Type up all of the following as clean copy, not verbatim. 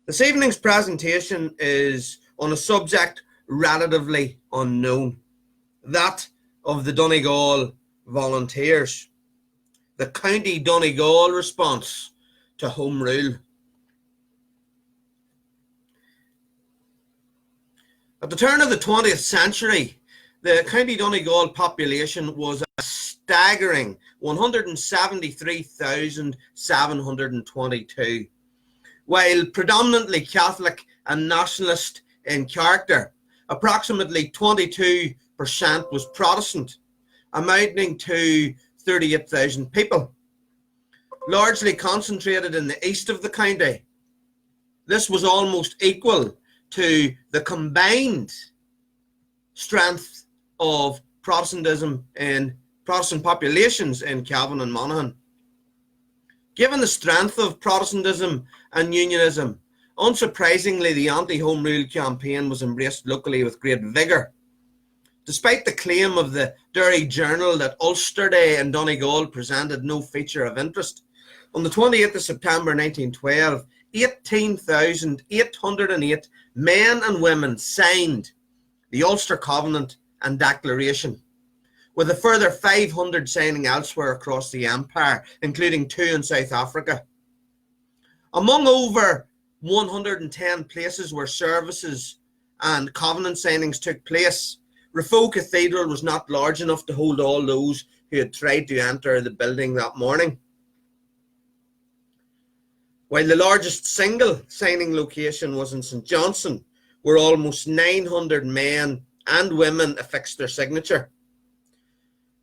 This evening's presentation is on a subject relatively unknown, that of the Donegal volunteers, the County Donegal response to Home Rule. At the turn of the 20th century, the County Donegal population was a staggering 173,722. While predominantly Catholic and nationalist in character, approximately 22% was Protestant, amounting to 38,000 people, largely concentrated in the east of the county. This was almost equal to the combined strength of Protestantism and Protestant populations in Cavan and Monaghan. Given the strength of Protestantism and Unionism, unsurprisingly, the anti-Home Rule campaign was embraced locally with great vigour. Despite the claim of the Derry Journal that Ulster Day in Donegal presented no feature of interest, on the 28th of September 1912, 18,808 men and women signed the Ulster Covenant and Declaration, with a further 500 signing elsewhere across the empire, including 2 in South Africa. Among over 110 places where services and covenant signings took place, Raphoe Cathedral was not large enough to hold all those who had tried to enter the building that morning. While the largest single signing location was in St Johnstone, where almost 900 men and women affixed their signature.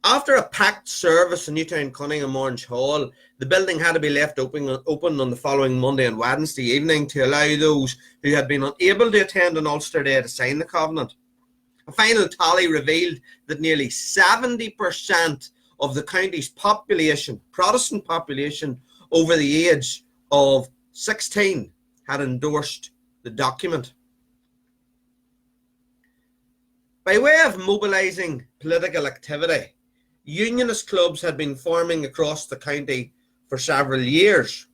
After a packed service in Newtown Cunningham Orange Hall, the building had to be left open on the following Monday and Wednesday evening to allow those who had been unable to attend on Ulster Day to sign the Covenant. A final tally revealed that nearly 70% of the county's population, Protestant population, over the age of 16 had endorsed the document. By way of mobilising political activity, Unionist clubs had been forming across the county for several years.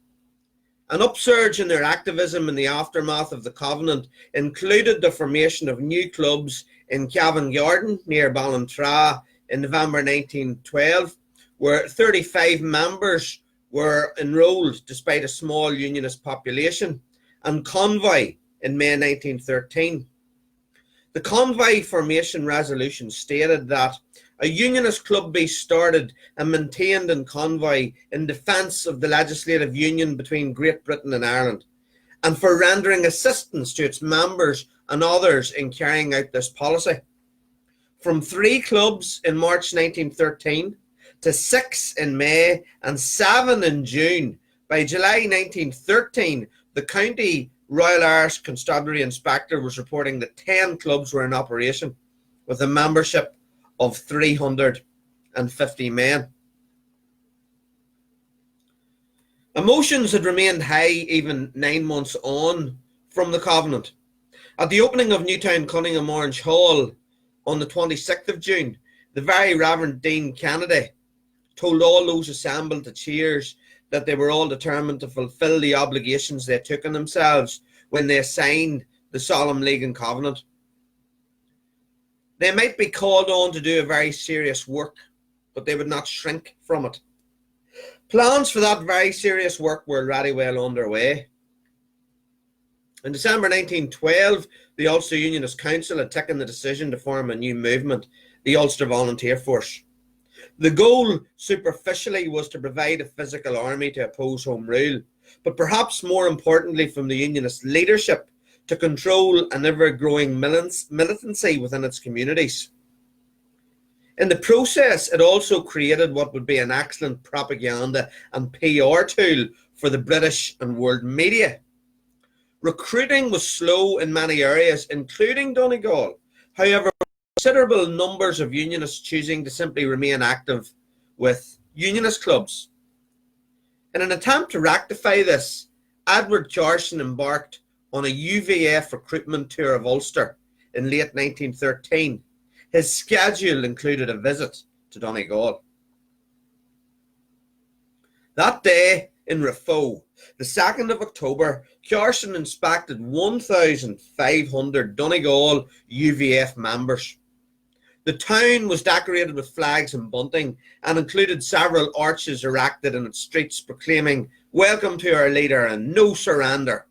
An upsurge in their activism in the aftermath of the Covenant included the formation of new clubs in Cavan Garden near Ballintra in November 1912, where 35 members were enrolled despite a small Unionist population, and Convoy in May 1913. The Convoy formation resolution stated that a Unionist club be started and maintained in Convoy in defence of the legislative union between Great Britain and Ireland, and for rendering assistance to its members and others in carrying out this policy. From 3 clubs in March 1913 to 6 in May and 7 in June, by July 1913, the County Royal Irish Constabulary Inspector was reporting that 10 clubs were in operation, with a membership of 350 men. Emotions had remained high even 9 months on from the Covenant. At the opening of Newtown Cunningham Orange Hall on the 26th of June, the Very Reverend Dean Kennedy told all those assembled to cheers that they were all determined to fulfil the obligations they took on themselves when they signed the Solemn League and Covenant. They might be called on to do a very serious work, but they would not shrink from it. Plans for that very serious work were already well underway. In December 1912, the Ulster Unionist Council had taken the decision to form a new movement, the Ulster Volunteer Force. The goal, superficially, was to provide a physical army to oppose Home Rule, but perhaps more importantly from the Unionist leadership, to control an ever-growing militancy within its communities. In the process, it also created what would be an excellent propaganda and PR tool for the British and world media. Recruiting was slow in many areas, including Donegal. However, considerable numbers of Unionists choosing to simply remain active with Unionist clubs. In an attempt to rectify this, Edward Carson embarked on a U.V.F. recruitment tour of Ulster in late 1913. His schedule included a visit to Donegal. That day, in Raphoe. The 2nd of October, Carson inspected 1,500 Donegal U.V.F. members. The town was decorated with flags and bunting and included several arches erected in its streets proclaiming "Welcome to our leader" and "No surrender."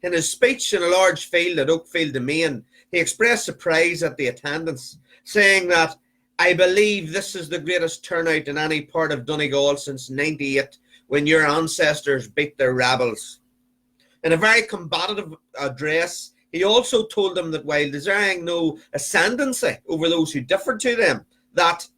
In his speech in a large field at Oakfield Domain, he expressed surprise at the attendance, saying that "I believe this is the greatest turnout in any part of Donegal since '98, when your ancestors beat their rebels." In a very combative address, he also told them that while desiring no ascendancy over those who differed to them, that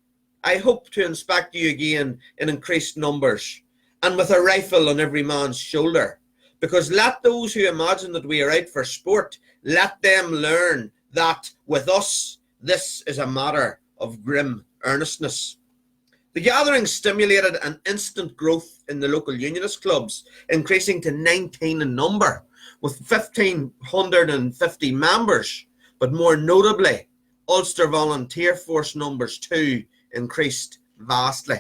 "I hope to inspect you again in increased numbers, and with a rifle on every man's shoulder, because let those who imagine that we are out for sport, let them learn that with us this is a matter of grim earnestness." The gathering stimulated an instant growth in the local Unionist clubs, increasing to 19 in number, with 1,550 members, but more notably, Ulster Volunteer Force numbers too increased vastly.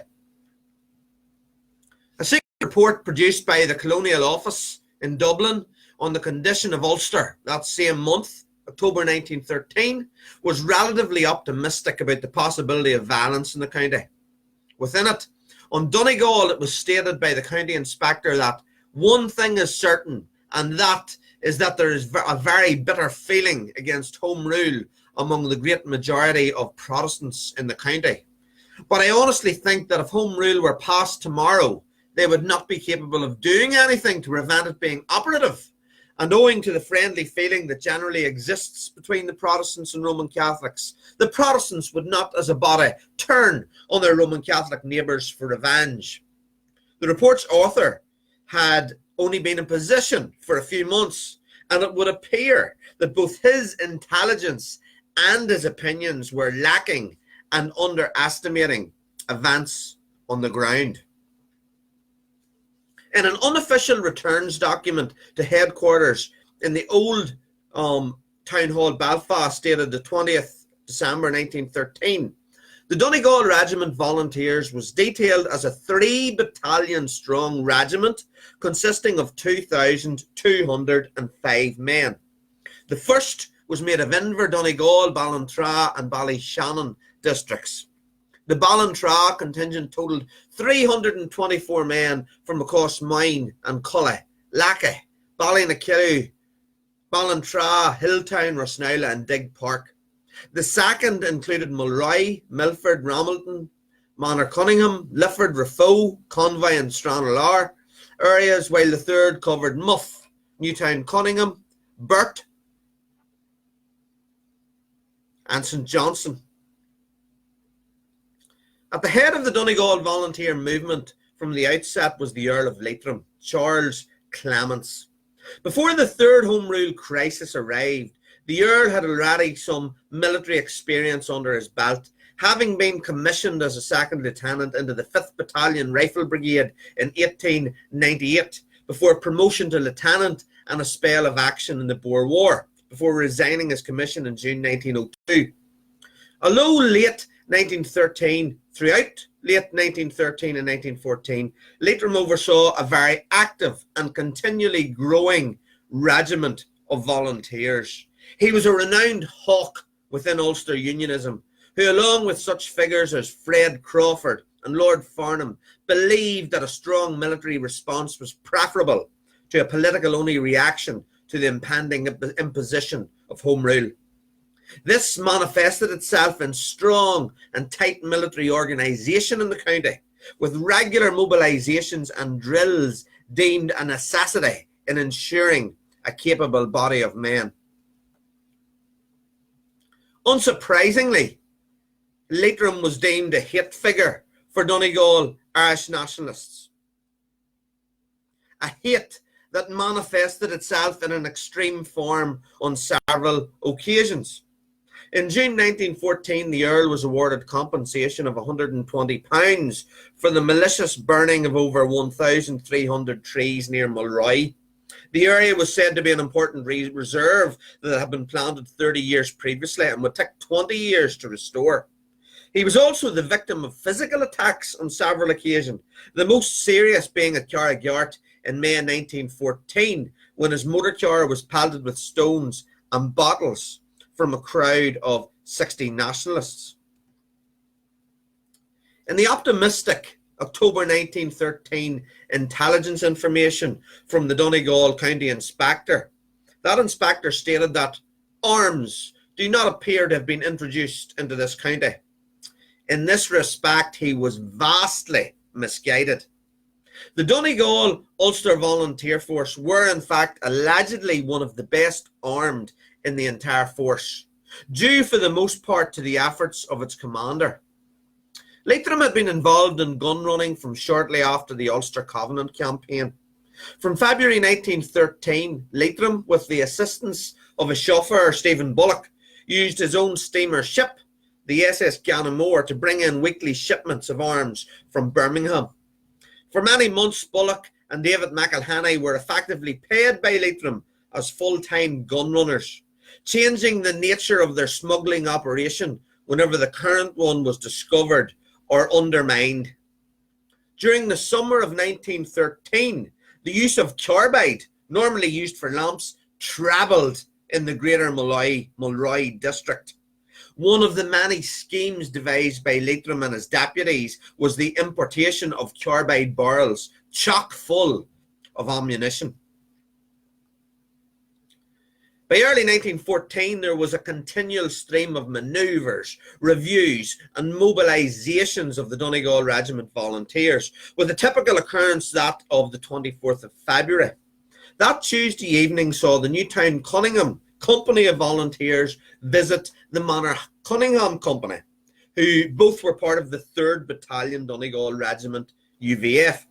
A secret report produced by the Colonial Office in Dublin on the condition of Ulster that same month, October 1913, was relatively optimistic about the possibility of violence in the county. Within it, on Donegal, it was stated by the county inspector that "one thing is certain, and that is that there is a very bitter feeling against Home Rule among the great majority of Protestants in the county. But I honestly think that if Home Rule were passed tomorrow, they would not be capable of doing anything to prevent it being operative. And owing to the friendly feeling that generally exists between the Protestants and Roman Catholics, the Protestants would not as a body turn on their Roman Catholic neighbours for revenge." The report's author had only been in position for a few months, and it would appear that both his intelligence and his opinions were lacking and underestimating events on the ground. In an unofficial returns document to headquarters in the old Town Hall Belfast dated the 20th December 1913, the Donegal Regiment Volunteers was detailed as a 3-battalion strong regiment consisting of 2,205 men. The first was made of Inver, Donegal, Ballintra and Ballyshannon districts. The Ballintra contingent totalled 324 men from across Moyne and Cully, Lackey, Ballynakill, Ballintra, Hilltown, Rosnowla and Dig Park. The second included Mulroy, Milford, Ramilton, Manor Cunningham, Lifford, Raphoe, Convoy and Stranraer areas, while the third covered Muff, Newtown Cunningham, Burt and St Johnson. At the head of the Donegal volunteer movement from the outset was the Earl of Leitrim, Charles Clements. Before the third Home Rule crisis arrived, the Earl had already some military experience under his belt, having been commissioned as a second lieutenant into the 5th Battalion Rifle Brigade in 1898, before promotion to lieutenant and a spell of action in the Boer War, before resigning his commission in June 1902. Although throughout late 1913 and 1914, Leitrim oversaw a very active and continually growing regiment of volunteers. He was a renowned hawk within Ulster Unionism, who, along with such figures as Fred Crawford and Lord Farnham, believed that a strong military response was preferable to a political-only reaction to the impending imposition of Home Rule. This manifested itself in strong and tight military organisation in the county, with regular mobilisations and drills deemed a necessity in ensuring a capable body of men. Unsurprisingly, Leitrim was deemed a hate figure for Donegal Irish nationalists. A hate that manifested itself in an extreme form on several occasions. In June 1914, the Earl was awarded compensation of £120 for the malicious burning of over 1,300 trees near Mulroy. The area was said to be an important reserve that had been planted 30 years previously and would take 20 years to restore. He was also the victim of physical attacks on several occasions, the most serious being at Carrigyart in May 1914, when his motor car was pelted with stones and bottles from a crowd of 60 nationalists. In the optimistic October 1913 intelligence information from the Donegal County Inspector, that inspector stated that arms do not appear to have been introduced into this county. In this respect, he was vastly misguided. The Donegal Ulster Volunteer Force were in fact allegedly one of the best armed in the entire force, due for the most part to the efforts of its commander. Leitrim had been involved in gun running from shortly after the Ulster Covenant campaign. From February 1913, Leitrim, with the assistance of a chauffeur, Stephen Bullock, used his own steamer ship, the SS Ganamore, to bring in weekly shipments of arms from Birmingham. For many months, Bullock and David McElhenney were effectively paid by Leitrim as full-time gun runners, changing the nature of their smuggling operation whenever the current one was discovered or undermined. During the summer of 1913, the use of carbide, normally used for lamps, trebled in the Greater Mulroy district. One of the many schemes devised by Leitrim and his deputies was the importation of carbide barrels chock full of ammunition. By early 1914, there was a continual stream of manoeuvres, reviews and mobilisations of the Donegal Regiment volunteers, with a typical occurrence that of the 24th of February. That Tuesday evening saw the Newtown Cunningham Company of Volunteers visit the Manor Cunningham Company, who both were part of the 3rd Battalion Donegal Regiment U.V.F.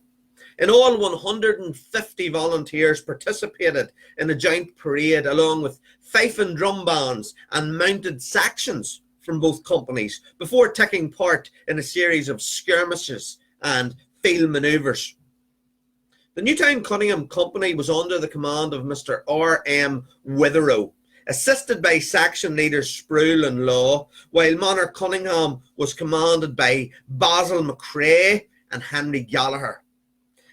In all, 150 volunteers participated in a joint parade along with fife and drum bands and mounted sections from both companies before taking part in a series of skirmishes and field manoeuvres. The Newtown Cunningham Company was under the command of Mr. R.M. Witherow, assisted by section leaders Sproul and Law, while Manor Cunningham was commanded by Basil McCrae and Henry Gallagher.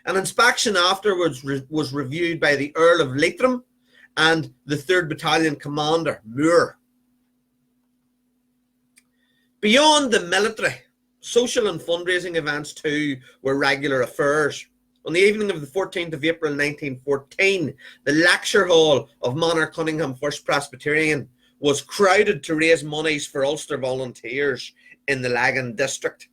An inspection afterwards was reviewed by the Earl of Leitrim and the 3rd Battalion Commander, Moore. Beyond the military, social and fundraising events too were regular affairs. On the evening of the 14th of April 1914, the lecture hall of Manor Cunningham First Presbyterian was crowded to raise monies for Ulster volunteers in the Lagan district.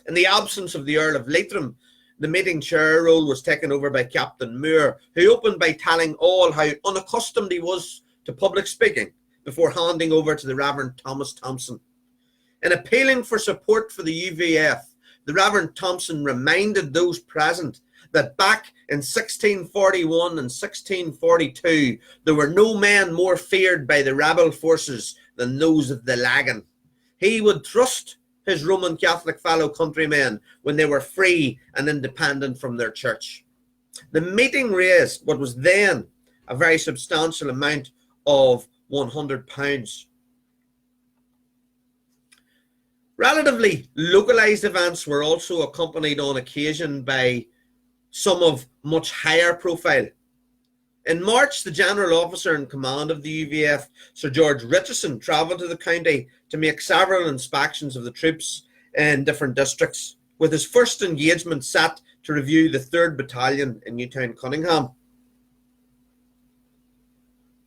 In the absence of the Earl of Leitrim, the meeting chair role was taken over by Captain Moore, who opened by telling all how unaccustomed he was to public speaking before handing over to the Reverend Thomas Thompson. In appealing for support for the U.V.F, the Reverend Thompson reminded those present that back in 1641 and 1642, there were no men more feared by the rebel forces than those of the Lagan. He would trust his Roman Catholic fellow countrymen when they were free and independent from their church. The meeting raised what was then a very substantial amount of £100. Relatively localised events were also accompanied on occasion by some of much higher profile. In March, the General Officer in command of the U.V.F, Sir George Richardson, travelled to the county to make several inspections of the troops in different districts, with his first engagement set to review the 3rd Battalion in Newtown Cunningham.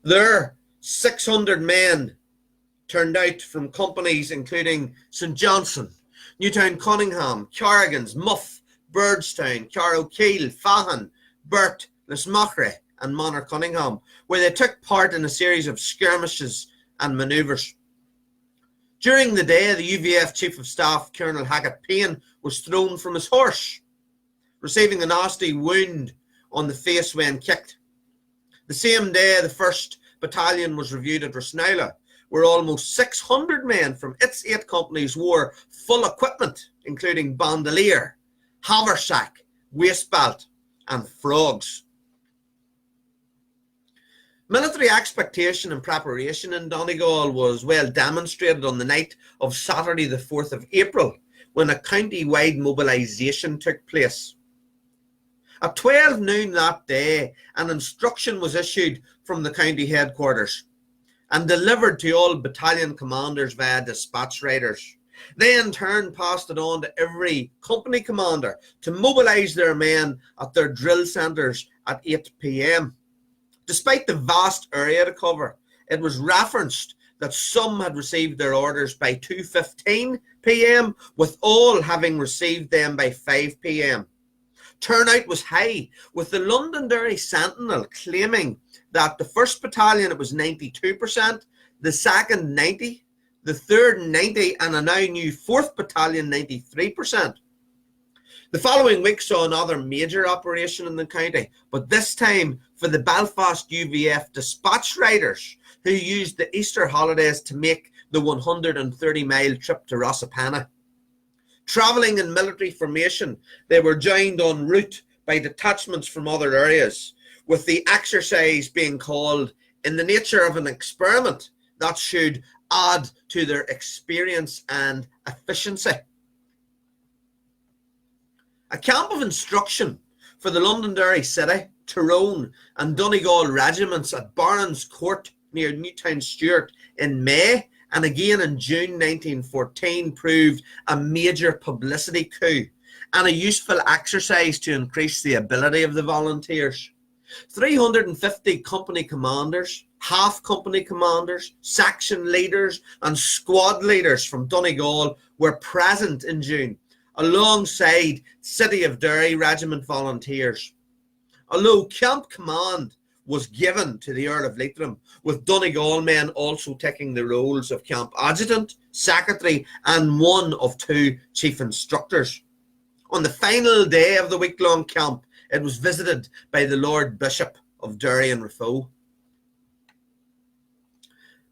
There, 600 men turned out from companies including St Johnson, Newtown Cunningham, Carrigan's, Muff, Birdstown, Carrowkeel, Fahan, Burt, Lismachre and Manor Cunningham, where they took part in a series of skirmishes and manoeuvres. During the day, the U.V.F Chief of Staff, Colonel Hackett Payne, was thrown from his horse, receiving a nasty wound on the face when kicked. The same day, the 1st Battalion was reviewed at Rasnowla, where almost 600 men from its 8 companies wore full equipment, including bandolier, haversack, waist belt and frogs. Military expectation and preparation in Donegal was well demonstrated on the night of Saturday the 4th of April, when a county-wide mobilisation took place. At 12 noon that day, an instruction was issued from the county headquarters and delivered to all battalion commanders via dispatch riders. They in turn passed it on to every company commander to mobilise their men at their drill centres at 8 p.m. Despite the vast area to cover, it was referenced that some had received their orders by 2:15 p.m, with all having received them by 5 p.m. Turnout was high, with the Londonderry Sentinel claiming that the 1st Battalion it was 92%, the 2nd 90%, the 3rd 90%, and a now new 4th Battalion 93%. The following week saw another major operation in the county, but this time for the Belfast U.V.F. dispatch riders who used the Easter holidays to make the 130-mile trip to Rossapana. Travelling in military formation, they were joined en route by detachments from other areas, with the exercise being called in the nature of an experiment that should add to their experience and efficiency. A camp of instruction for the Londonderry City, Tyrone and Donegal regiments at Barons Court near Newtown Stewart in May and again in June 1914 proved a major publicity coup and a useful exercise to increase the ability of the volunteers. 350 company commanders, half company commanders, section leaders and squad leaders from Donegal were present in June alongside City of Derry Regiment volunteers. Although camp command was given to the Earl of Leitrim, with Donegal men also taking the roles of camp adjutant, secretary and one of 2 chief instructors. On the final day of the week-long camp, it was visited by the Lord Bishop of Derry and Raphoe.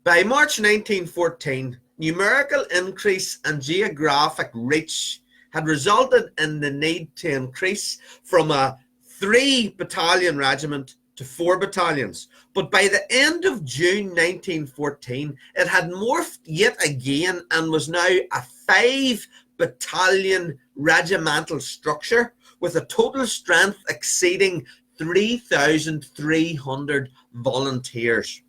By March 1914, numerical increase and geographic reach had resulted in the need to increase from a 3-battalion regiment to 4 battalions. But by the end of June 1914, it had morphed yet again and was now a 5-battalion regimental structure with a total strength exceeding 3,300 volunteers.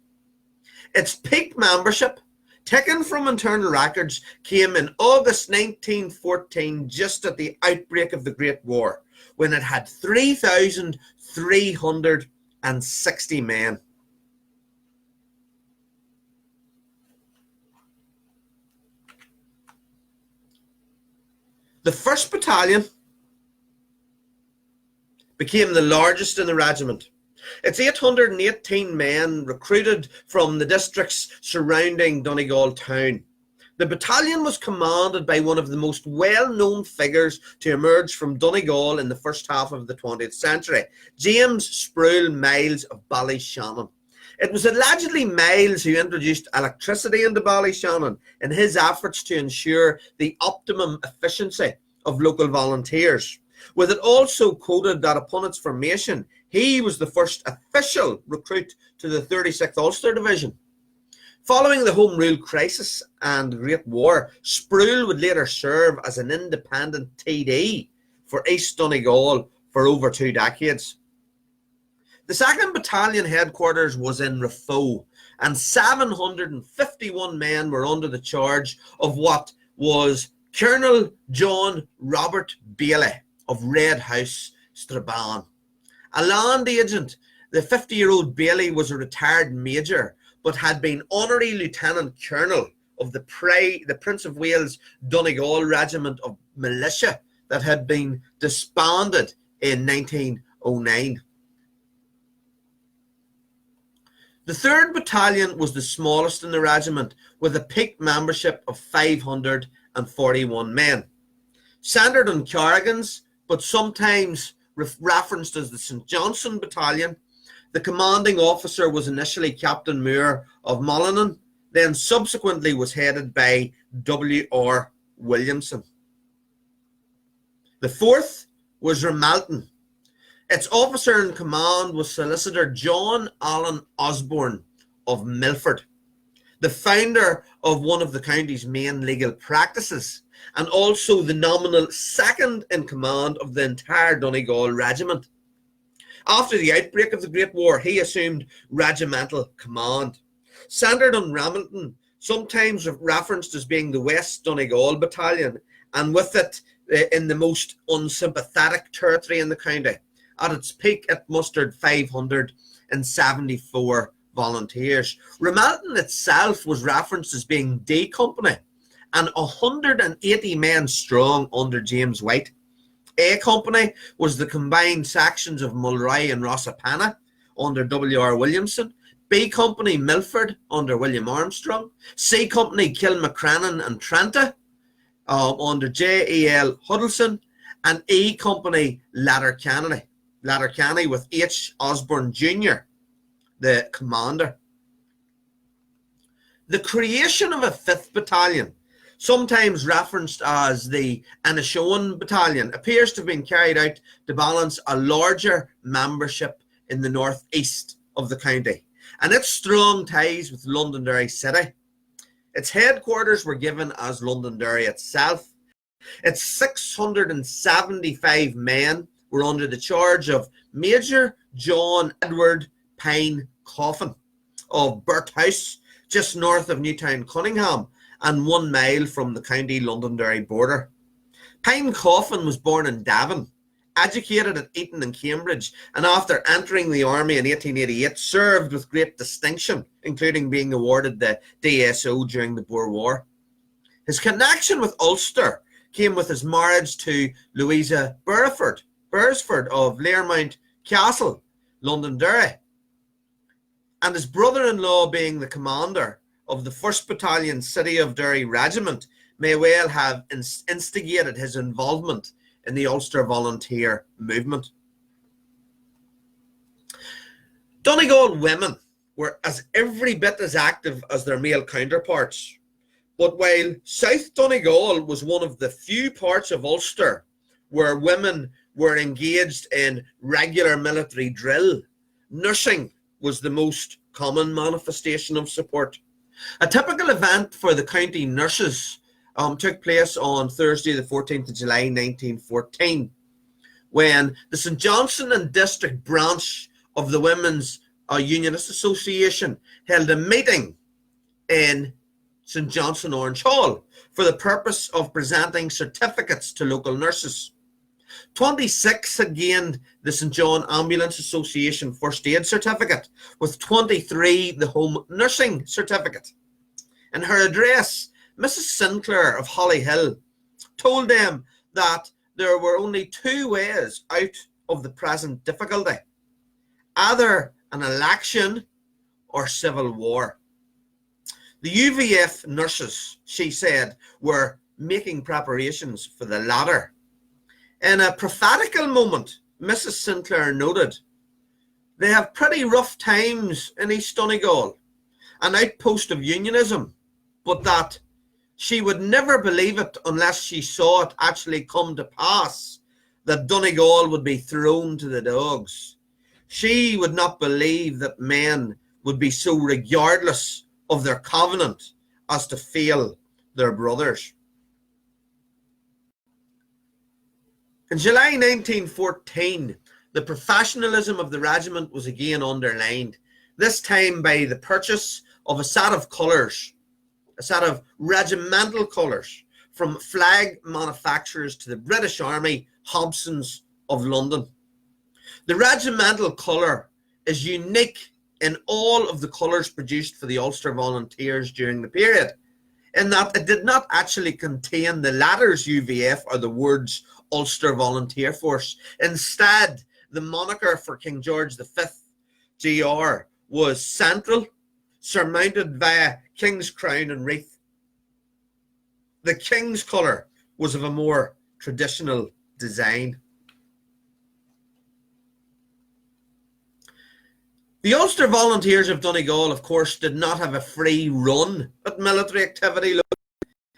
Its peak membership, taken from internal records, came in August 1914, just at the outbreak of the Great War, when it had 3,360 men. The 1st Battalion became the largest in the regiment. Its 818 men recruited from the districts surrounding Donegal town. The battalion was commanded by one of the most well-known figures to emerge from Donegal in the first half of the 20th century, James Sproul Miles of Ballyshannon. It was allegedly Miles who introduced electricity into Ballyshannon in his efforts to ensure the optimum efficiency of local volunteers, with it also quoted that upon its formation, he was the first official recruit to the 36th Ulster Division. Following the Home Rule crisis and the Great War, Sproul would later serve as an independent TD for East Donegal for over 2 decades. The 2nd Battalion headquarters was in Raphoe, and 751 men were under the charge of what was Colonel John Robert Bailey of Red House, Strabane. A land agent, the 50-year-old Bailey was a retired major, but had been honorary lieutenant colonel of the Prince of Wales Donegal Regiment of Militia that had been disbanded in 1909. The 3rd Battalion was the smallest in the regiment, with a peak membership of 541 men. Centred on Carrigans, but sometimes referenced as the St Johnson Battalion, the commanding officer was initially Captain Moore of Molyneux, then subsequently was headed by W.R. Williamson. The 4th was Remalton. Its officer in command was Solicitor John Allen Osborne of Milford, the founder of one of the county's main legal practices, and also the nominal second in command of the entire Donegal regiment. After the outbreak of the Great War, he assumed regimental command. Centred on Ramilton, sometimes referenced as being the West Donegal Battalion, and with it in the most unsympathetic territory in the county. At its peak, it mustered 574 volunteers. Ramilton itself was referenced as being D Company and 180 men strong under James White. A Company was the combined sections of Mulroy and Rossapana under W.R. Williamson, B Company Milford under William Armstrong, C Company Kilmacrannan and Trenta under J.E.L. Huddleston, and E Company Letterkenny with H. Osborne Jr., the commander. The creation of a 5th Battalion, sometimes referenced as the Inishowen Battalion, appears to have been carried out to balance a larger membership in the northeast of the county and its strong ties with Londonderry City. Its headquarters were given as Londonderry itself. Its 675 men were under the charge of Major John Edward Pine Coffin of Burt House, just north of Newtown Cunningham and 1 mile from the county Londonderry border. Pine Coffin was born in Devon, educated at Eton and Cambridge, and after entering the army in 1888 served with great distinction, including being awarded the DSO during the Boer War. His connection with Ulster came with his marriage to Louisa Beresford of Learmount Castle, Londonderry, and his brother-in-law being the commander of the 1st Battalion City of Derry Regiment may well have instigated his involvement in the Ulster Volunteer movement. Donegal women were every bit as active as their male counterparts, but while South Donegal was one of the few parts of Ulster where women were engaged in regular military drill, nursing was the most common manifestation of support. A typical event for the county nurses took place on Thursday, the 14th of July, 1914, when the St. Johnstone and District Branch of the Women's Unionist Association held a meeting in St. Johnstone Orange Hall for the purpose of presenting certificates to local nurses. 26 had gained the St. John Ambulance Association First Aid Certificate, with 23 the Home Nursing Certificate. In her address, Mrs. Sinclair of Hollyhill told them that there were only 2 ways out of the present difficulty: either an election or civil war. The U.V.F. nurses, she said, were making preparations for the latter. In a prophetical moment, Mrs. Sinclair noted, "They have pretty rough times in East Donegal, an outpost of unionism, but that she would never believe it unless she saw it actually come to pass, that Donegal would be thrown to the dogs. She would not believe that men would be so regardless of their covenant as to fail their brothers." In July 1914, the professionalism of the regiment was again underlined, this time by the purchase of a set of colours, a set of regimental colours from flag manufacturers to the British Army Hobsons of London. The regimental colour is unique in all of the colours produced for the Ulster Volunteers during the period, in that it did not actually contain the letters U.V.F. or the words Ulster Volunteer Force. Instead, the moniker for King George V, GR, was central, surmounted via King's crown and wreath. The King's colour was of a more traditional design. The Ulster Volunteers of Donegal, of course, did not have a free run at military activity,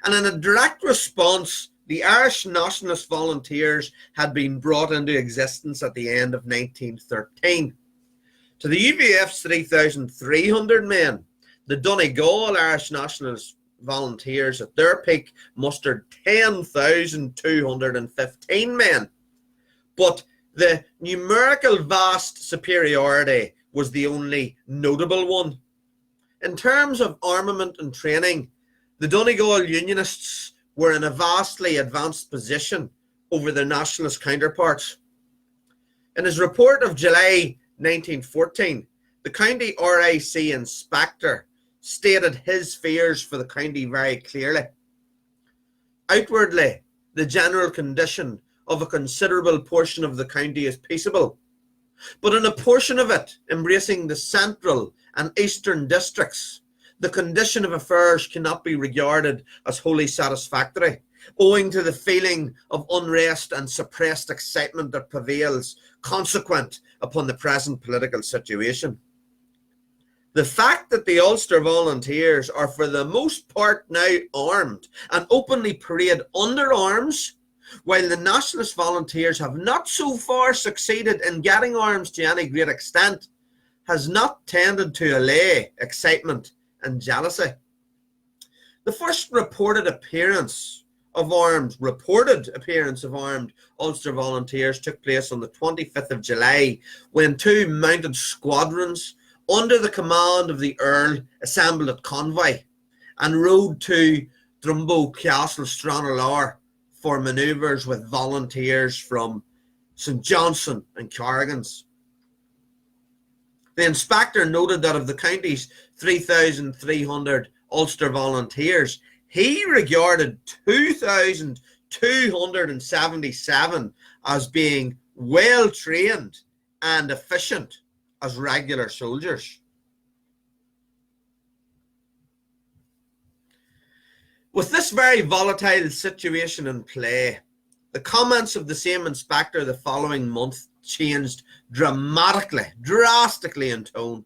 and in a direct response, the Irish Nationalist Volunteers had been brought into existence at the end of 1913. To the U.V.F's 3,300 men, the Donegal Irish Nationalist Volunteers at their peak mustered 10,215 men. But the numerical vast superiority was the only notable one. In terms of armament and training, the Donegal Unionists were in a vastly advanced position over their nationalist counterparts. In his report of July 1914, the county RIC inspector stated his fears for the county very clearly. Outwardly, the general condition of a considerable portion of the county is peaceable, but in a portion of it, embracing the central and eastern districts, the condition of affairs cannot be regarded as wholly satisfactory, owing to the feeling of unrest and suppressed excitement that prevails consequent upon the present political situation. The fact that the Ulster Volunteers are for the most part now armed and openly parade under arms, while the Nationalist Volunteers have not so far succeeded in getting arms to any great extent, has not tended to allay excitement and jealousy. The first reported appearance of armed Ulster Volunteers took place on the 25th of July, when two mounted squadrons under the command of the Earl assembled at Convoy and rode to Drumbo Castle Stranraer for manoeuvres with volunteers from St Johnstone and Carrigans. The inspector noted that of the county's 3,300 Ulster Volunteers, he regarded 2,277 as being well trained and efficient as regular soldiers. With this very volatile situation in play, the comments of the same inspector the following month changed drastically in tone.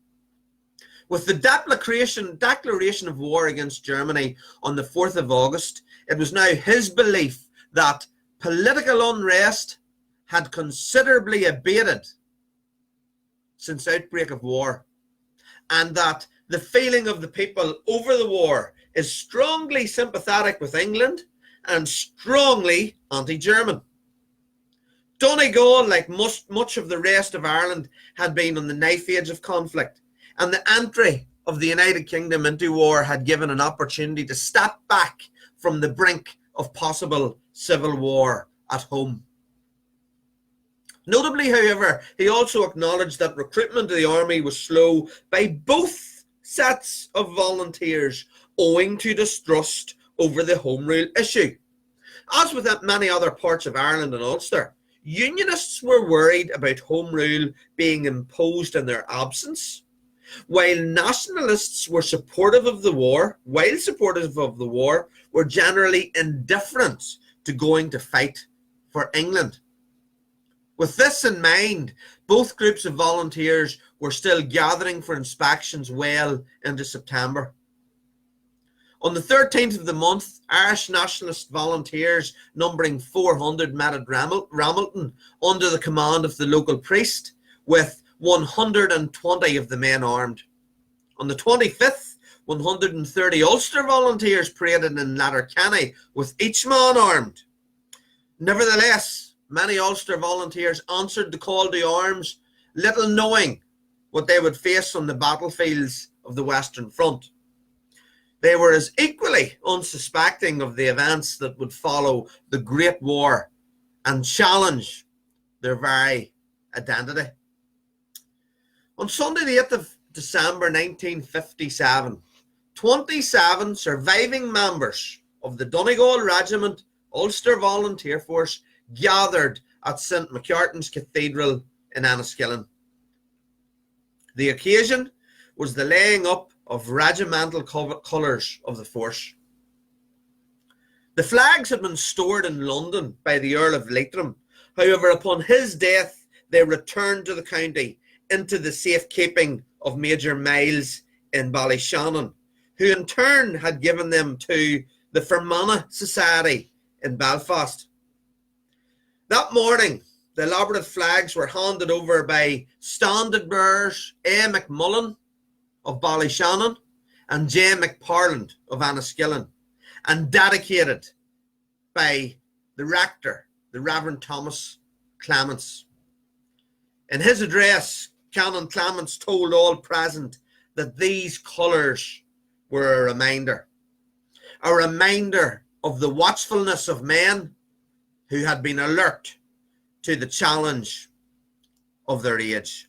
With the declaration of war against Germany on the 4th of August, it was now his belief that political unrest had considerably abated since outbreak of war, and that the feeling of the people over the war is strongly sympathetic with England and strongly anti-German. Donegal, like much of the rest of Ireland, had been on the knife edge of conflict, and the entry of the United Kingdom into war had given an opportunity to step back from the brink of possible civil war at home. Notably, however, he also acknowledged that recruitment to the army was slow by both sets of volunteers, owing to distrust over the Home Rule issue. As with many other parts of Ireland and Ulster, Unionists were worried about Home Rule being imposed in their absence, while Nationalists were supportive of the war, were generally indifferent to going to fight for England. With this in mind, both groups of volunteers were still gathering for inspections well into September. On the 13th of the month, Irish Nationalist Volunteers, numbering 400, met at Ramilton under the command of the local priest, with 120 of the men armed. On the 25th, 130 Ulster Volunteers paraded in Letterkenny, with each man armed. Nevertheless, many Ulster Volunteers answered the call to arms, little knowing what they would face on the battlefields of the Western Front. They were as equally unsuspecting of the events that would follow the Great War and challenge their very identity. On Sunday, the 8th of December 1957, 27 surviving members of the Donegal Regiment Ulster Volunteer Force gathered at St McCartan's Cathedral in Enniskillen. The occasion was the laying up of regimental colours of the force. The flags had been stored in London by the Earl of Leitrim. However, upon his death, they returned to the county into the safekeeping of Major Miles in Ballyshannon, who in turn had given them to the Fermanagh Society in Belfast. That morning, the elaborate flags were handed over by standard bearers A. McMullen of Ballyshannon and J. McParland of Enniskillen, and dedicated by the rector, the Reverend Thomas Clements. In his address, Canon Clements told all present that these colours were a reminder of the watchfulness of men who had been alert to the challenge of their age.